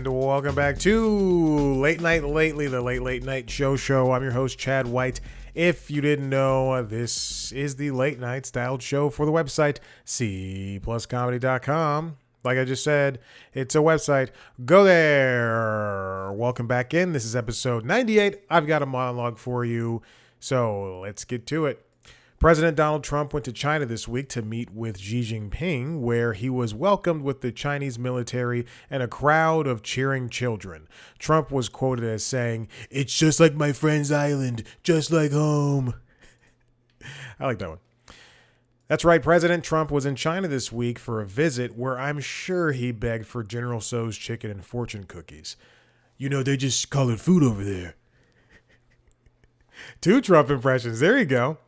And welcome back to Late Night Lately, the Late Night Show. I'm your host, Chad White. If you didn't know, this is the late night styled show for the website, cpluscomedy.com. Like I just said, it's a website. Go there. Welcome back in. This is episode 98. I've got a monologue for you, so let's get to it. President Donald Trump went to China this week to meet with Xi Jinping, where he was welcomed with the Chinese military and a crowd of cheering children. Trump was quoted as saying, "It's just like my friend's island, just like home." I like that one. That's right, President Trump was in China this week for a visit where I'm sure he begged for General Tso's chicken and fortune cookies. You know, they just call it food over there. 2 Trump impressions. There you go.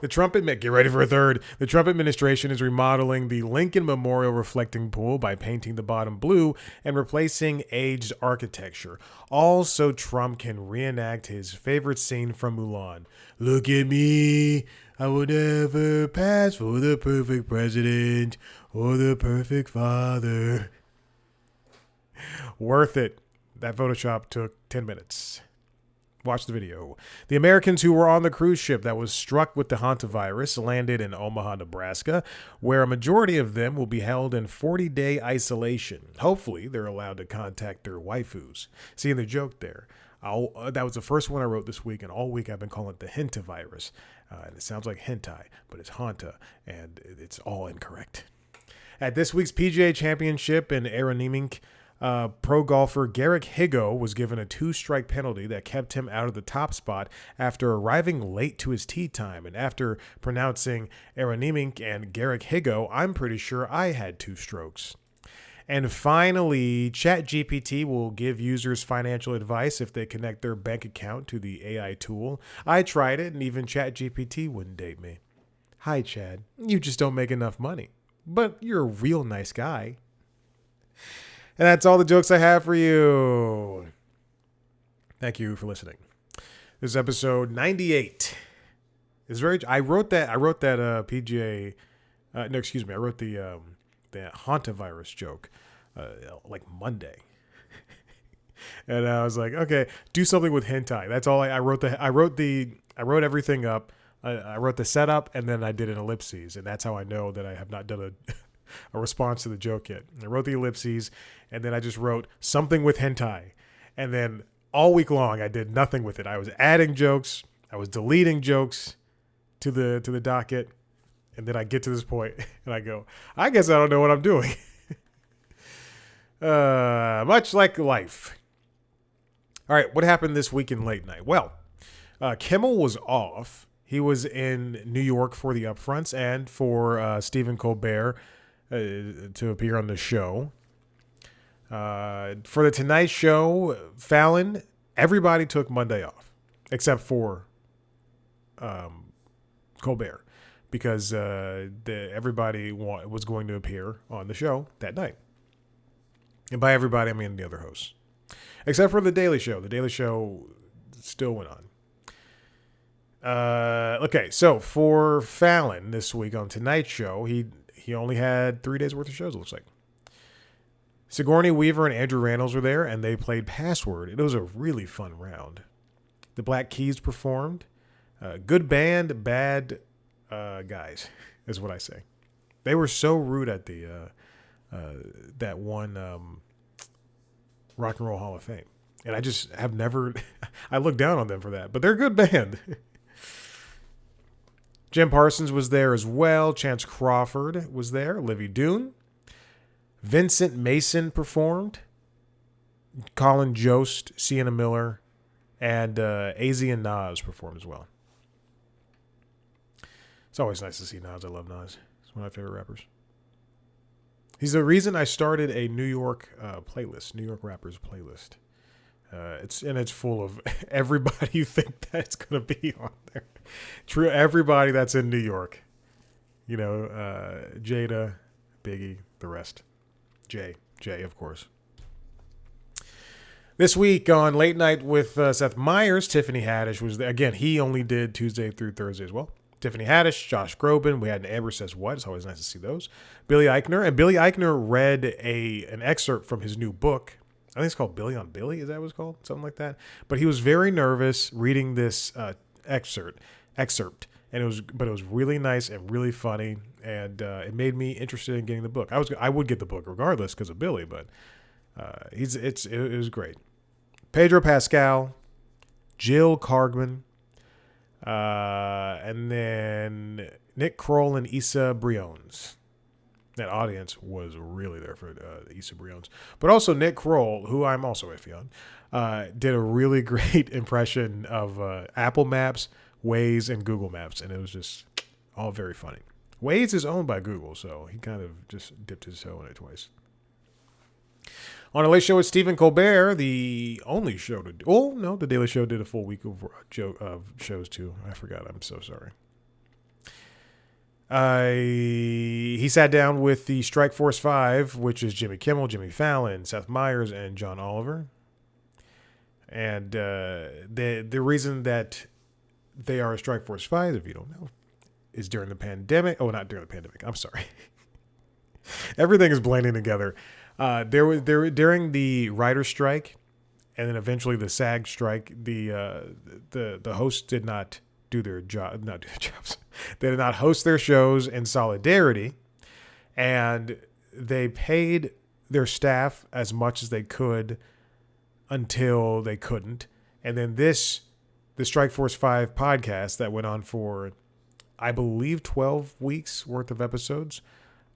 Get ready for a third. The Trump administration is remodeling the Lincoln Memorial reflecting pool by painting the bottom blue and replacing aged architecture. All so Trump can reenact his favorite scene from Mulan. Look at me. I will never pass for the perfect president or the perfect father. Worth it. That Photoshop took 10 minutes. Watch the video. The Americans who were on the cruise ship that was struck with the hantavirus landed in Omaha, Nebraska, where a majority of them will be held in 40-day isolation. Hopefully, they're allowed to contact their waifus. Seeing the joke there. That was the first one I wrote this week, and all week I've been calling it the hantavirus. And it sounds like hentai, but it's hanta, and it's all incorrect. At this week's PGA Championship in aerodynamic, pro golfer Garrick Higgo was given a 2-strike penalty that kept him out of the top spot after arriving late to his tee time. And after pronouncing aerodynamic and Garrick Higgo, I'm pretty sure I had 2 strokes. And finally, ChatGPT will give users financial advice if they connect their bank account to the AI tool. I tried it, and even ChatGPT wouldn't date me. Hi, Chad. You just don't make enough money. But you're a real nice guy. And that's all the jokes I have for you. Thank you for listening. This is episode 98. I wrote that PGA. I wrote the hantavirus joke like Monday, and I was like, okay, do something with hentai. That's all I wrote. I wrote everything up. I wrote the setup, and then I did an ellipses, and that's how I know that I have not done a response to the joke yet. I wrote the ellipses, and then I just wrote something with hentai. And then all week long, I did nothing with it. I was adding jokes. I was deleting jokes to the docket. And then I get to this point, and I go, I guess I don't know what I'm doing. Much like life. All right, what happened this week in late night? Well, Kimmel was off. He was in New York for the upfronts and for Stephen Colbert to appear on the show. For the Tonight Show, Fallon, everybody took Monday off except for Colbert, because everybody was going to appear on the show that night. And by everybody, I mean the other hosts, except for The Daily Show. The Daily Show still went on. Okay, so for Fallon this week on Tonight Show, he only had 3 days worth of shows, it looks like. Sigourney Weaver and Andrew Rannells were there, and they played Password. It was a really fun round. The Black Keys performed. Good band, bad guys, is what I say. They were so rude at the that one Rock and Roll Hall of Fame. And I just have never... I look down on them for that, but they're a good band. Jim Parsons was there as well. Chance Crawford was there. Livy Doon. Vincent Mason performed. Colin Jost, Sienna Miller, and AZ and Nas performed as well. It's always nice to see Nas. I love Nas. He's one of my favorite rappers. He's the reason I started a New York playlist, New York rappers playlist. It's full of everybody you think that's going to be on there. True, everybody that's in New York. You know, Jada, Biggie, the rest. Jay, of course. This week on Late Night with Seth Meyers, Tiffany Haddish was there. Again, he only did Tuesday through Thursday as well. Tiffany Haddish, Josh Groban. We had an Amber Says What. It's always nice to see those. Billy Eichner. And Billy Eichner read an excerpt from his new book. I think it's called Billy on Billy. Is that what it's called? Something like that. But he was very nervous reading this excerpt. And it was really nice and really funny. And it made me interested in getting the book. I would get the book regardless because of Billy, but it was great. Pedro Pascal, Jill Cargman, and then Nick Kroll and Issa Briones. That audience was really there for Issa Briones. But also Nick Kroll, who I'm also iffy on, did a really great impression of Apple Maps, Waze, and Google Maps. And it was just all very funny. Waze is owned by Google, so he kind of just dipped his toe in it twice. On a Late Show with Stephen Colbert, the only show to do... Oh, no, The Daily Show did a full week of shows, too. I forgot. I'm so sorry. He sat down with the Strike Force 5, which is Jimmy Kimmel, Jimmy Fallon, Seth Meyers, and John Oliver. And the reason that they are a Strike Force 5, if you don't know, is during the pandemic. Oh, not during the pandemic. I'm sorry. Everything is blending together. During the writer's strike, and then eventually the SAG strike, the hosts did not do their jobs. They did not host their shows in solidarity, and they paid their staff as much as they could until they couldn't. And then the Strike Force 5 podcast that went on for, I believe, 12 weeks worth of episodes,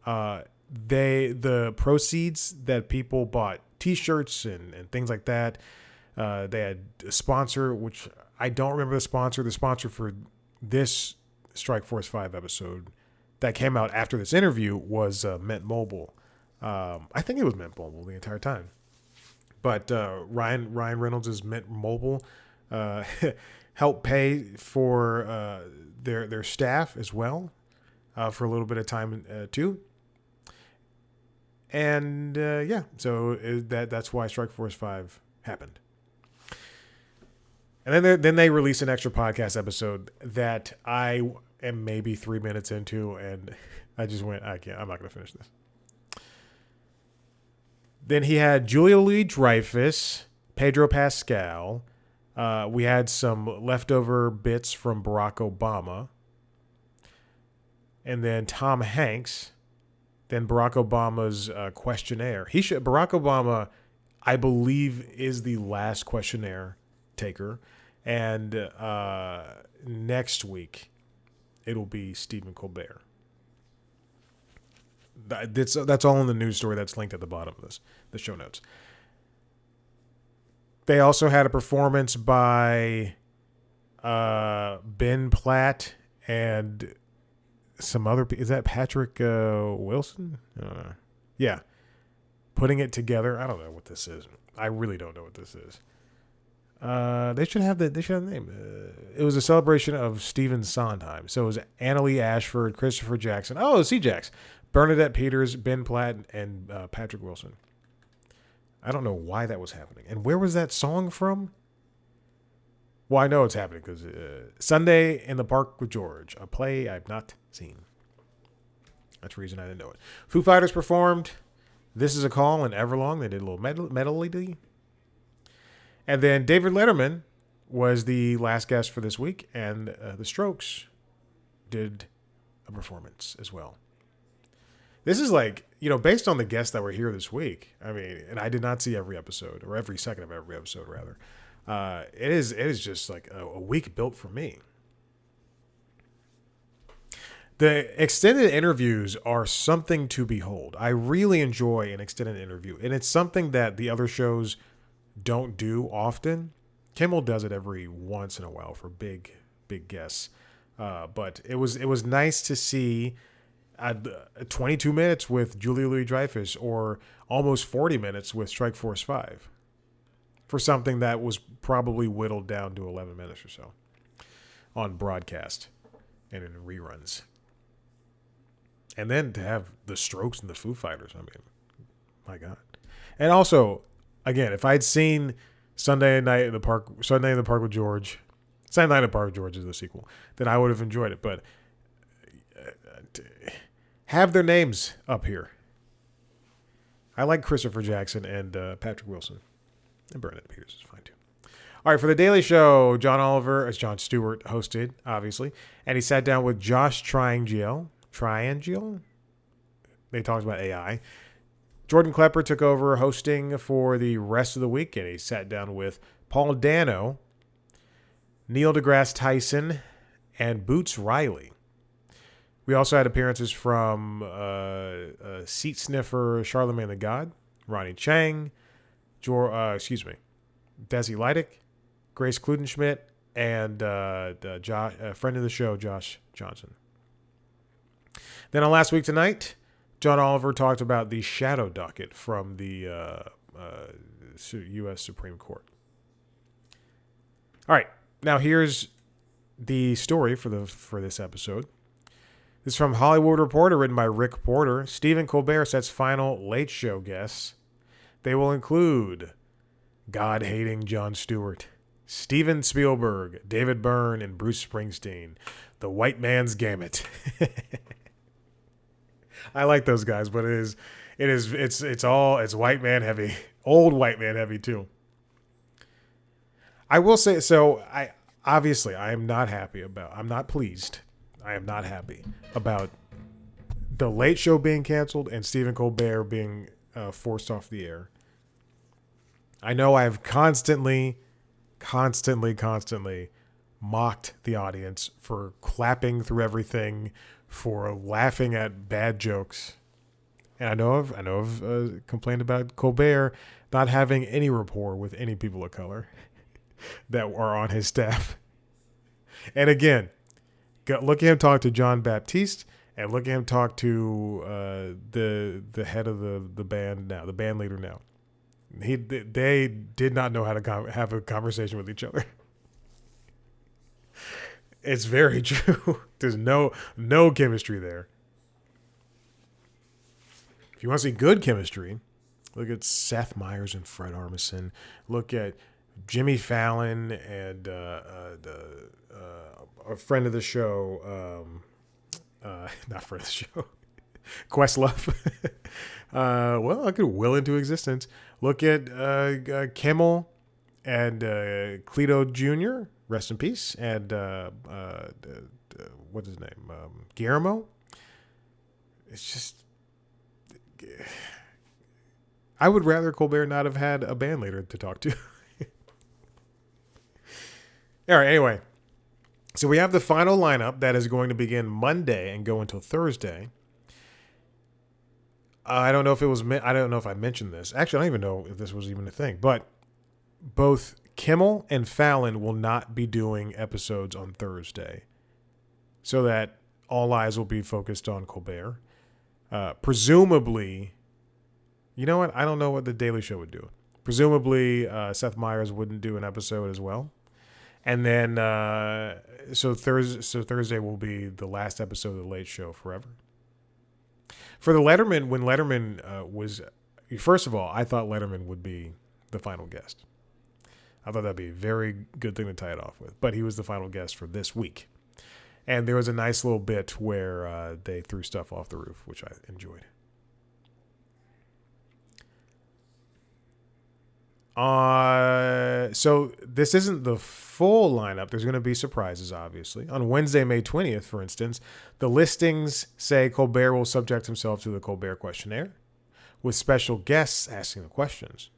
the proceeds that people bought T-shirts and things like that. They had a sponsor, which I don't remember the sponsor. The sponsor for this Strike Force 5 episode that came out after this interview was Mint Mobile. I think it was Mint Mobile the entire time. But Ryan Reynolds' Mint Mobile helped pay for their staff as well for a little bit of time too. And so that's why Strike Force 5 happened. And then they released an extra podcast episode that I am maybe 3 minutes into, and I just went, I'm not going to finish this. Then he had Julia Louis-Dreyfus, Pedro Pascal. We had some leftover bits from Barack Obama. And then Tom Hanks. Then Barack Obama's questionnaire. Barack Obama, I believe, is the last questionnaire taker. And next week, it'll be Stephen Colbert. That's all in the news story that's linked at the bottom of the show notes. They also had a performance by Ben Platt and some other... Is that Patrick Wilson? Yeah. Putting it together. I don't know what this is. I really don't know what this is. They should have the name. It was a celebration of Stephen Sondheim. So it was Annalee Ashford, Christopher Jackson. Oh, C-Jax. Bernadette Peters, Ben Platt, and Patrick Wilson. I don't know why that was happening. And where was that song from? Well, I know it's happening because Sunday in the Park with George, a play I've not seen. That's the reason I didn't know it. Foo Fighters performed This Is a Call and Everlong. They did a little medley. And then David Letterman was the last guest for this week, and the Strokes did a performance as well. This is like, based on the guests that were here this week, I mean, and I did not see every episode, or every second of every episode, rather. It is just like a week built for me. The extended interviews are something to behold. I really enjoy an extended interview, and it's something that the other shows don't do often. Kimmel does it every once in a while for big guests. But it was nice to see 22 minutes with Julia Louis-Dreyfus or almost 40 minutes with Strike Force 5 for something that was probably whittled down to 11 minutes or so on broadcast and in reruns. And then to have the Strokes and the Foo Fighters, I mean, my God. And also, again, if I'd seen Sunday in the Park with George, Silent Night at Bar George is the sequel, then I would have enjoyed it. But have their names up here. I like Christopher Jackson and Patrick Wilson. And Bernadette Peters is fine too. All right, for The Daily Show, Jon Stewart hosted, obviously. And he sat down with Josh Triangiel. They talked about AI. Jordan Klepper took over hosting for the rest of the week, and he sat down with Paul Dano, Neil deGrasse Tyson, and Boots Riley. We also had appearances from Seat Sniffer Charlemagne the God, Ronnie Chang, Desi Leidick, Grace Kludenschmidt, and a friend of the show, Josh Johnson. Then on Last Week Tonight, John Oliver talked about the shadow docket from the U.S. Supreme Court. All right, now here's the story for this episode. This is from Hollywood Reporter, written by Rick Porter. Stephen Colbert sets final Late Show guests. They will include God-hating Jon Stewart, Steven Spielberg, David Byrne, and Bruce Springsteen. The white man's gamut. I like those guys, but it's white man heavy, old white man heavy too. I will say, so I'm not pleased. I am not happy about the Late Show being canceled and Stephen Colbert being forced off the air. I know I've constantly mocked the audience for clapping through everything, for laughing at bad jokes. And I know I've complained about Colbert not having any rapport with any people of color that are on his staff. And again, look at him talk to John Baptiste, and look at him talk to the head of the band now, the band leader now. They did not know how to have a conversation with each other. It's very true. There's no chemistry there. If you want to see good chemistry, look at Seth Meyers and Fred Armisen. Look at Jimmy Fallon and a friend of the show, not friend of the show, Questlove. Well, I could will into existence. Look at Kimmel and Cleto Jr., rest in peace, and what's his name? Guillermo. It's just, I would rather Colbert not have had a band leader to talk to. All right, anyway. So we have the final lineup that is going to begin Monday and go until Thursday. I don't know if I mentioned this. Actually, I don't even know if this was even a thing. But both Kimmel and Fallon will not be doing episodes on Thursday, so that all eyes will be focused on Colbert. Presumably, you know what? I don't know what The Daily Show would do. Presumably, Seth Meyers wouldn't do an episode as well. And then, so Thursday will be the last episode of The Late Show forever. For the Letterman, when Letterman was, first of all, I thought Letterman would be the final guest. I thought that'd be a very good thing to tie it off with. But he was the final guest for this week. And there was a nice little bit where they threw stuff off the roof, which I enjoyed. So this isn't the full lineup. There's going to be surprises, obviously. On Wednesday, May 20th, for instance, the listings say Colbert will subject himself to the Colbert questionnaire, with special guests asking the questions.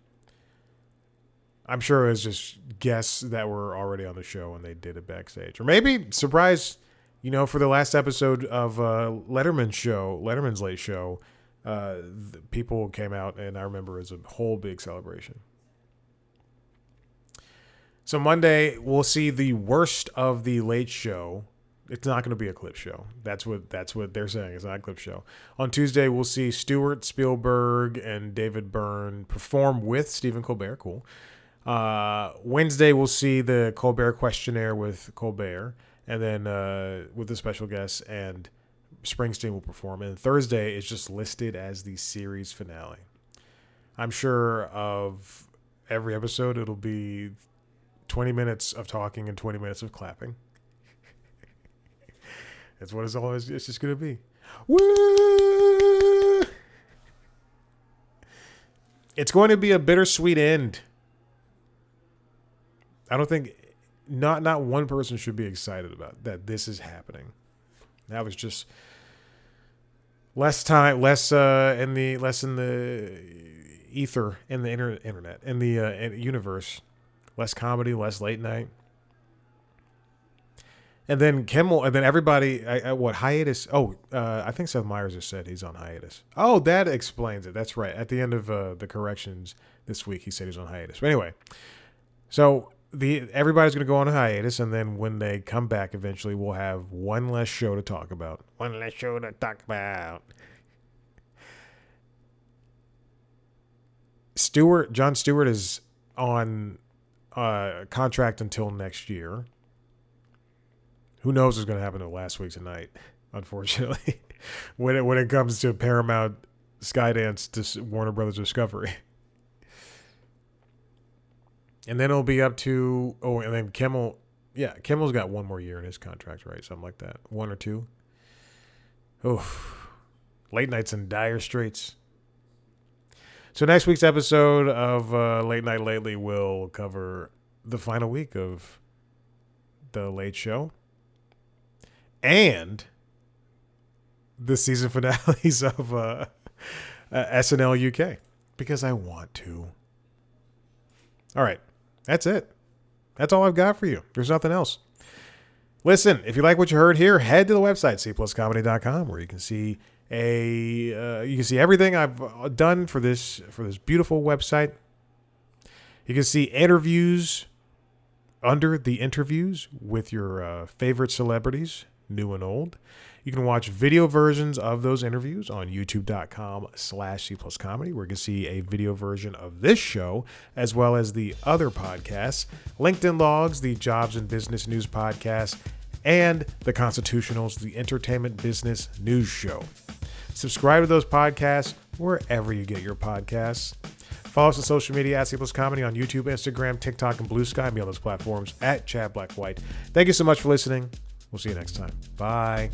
I'm sure it was just guests that were already on the show and they did it backstage. Or maybe, surprise, for the last episode of Letterman's Late Show, people came out, and I remember it was a whole big celebration. So Monday, we'll see the worst of the Late Show. It's not going to be a clip show. That's what they're saying. It's not a clip show. On Tuesday, we'll see Stewart, Spielberg, and David Byrne perform with Stephen Colbert. Cool. Wednesday, we'll see the Colbert questionnaire with Colbert, and then with the special guests, and Springsteen will perform. And Thursday is just listed as the series finale. I'm sure of every episode, it'll be 20 minutes of talking and 20 minutes of clapping. That's what it's just going to be. Woo! It's going to be a bittersweet end. I don't think not one person should be excited about that this is happening. That was just less time, less in the ether, in the internet, in the universe. Less comedy, less late night. And then Kimmel, and then everybody, what, hiatus? Oh, I think Seth Meyers just said he's on hiatus. Oh, that explains it. That's right. At the end of the corrections this week, he said he's on hiatus. But anyway, so everybody's going to go on a hiatus, and then when they come back eventually, we'll have one less show to talk about. One less show to talk about. Jon Stewart is on contract until next year. Who knows what's going to happen to last week tonight, unfortunately, when it comes to Paramount, Skydance, to Warner Brothers Discovery. And then it'll be up to, and then Kimmel's got one more year in his contract, right? Something like that. 1 or 2. Oof. Late Night's in dire straits. So next week's episode of Late Night Lately will cover the final week of The Late Show and the season finales of SNL UK, because I want to. All right. That's it. That's all I've got for you. There's nothing else. Listen, if you like what you heard here, head to the website, cpluscomedy.com, where you can see everything I've done for this beautiful website. You can see interviews under the interviews with your favorite celebrities, new and old. You can watch video versions of those interviews on youtube.com/cpluscomedy, where you can see a video version of this show, as well as the other podcasts, LinkedIn Logs, the Jobs and Business News podcast, and the Constitutionals, the Entertainment Business News Show. Subscribe to those podcasts wherever you get your podcasts. Follow us on social media at @CPlusComedy on YouTube, Instagram, TikTok, and Blue Sky. Me on those platforms at Chad Black White. Thank you so much for listening. We'll see you next time. Bye.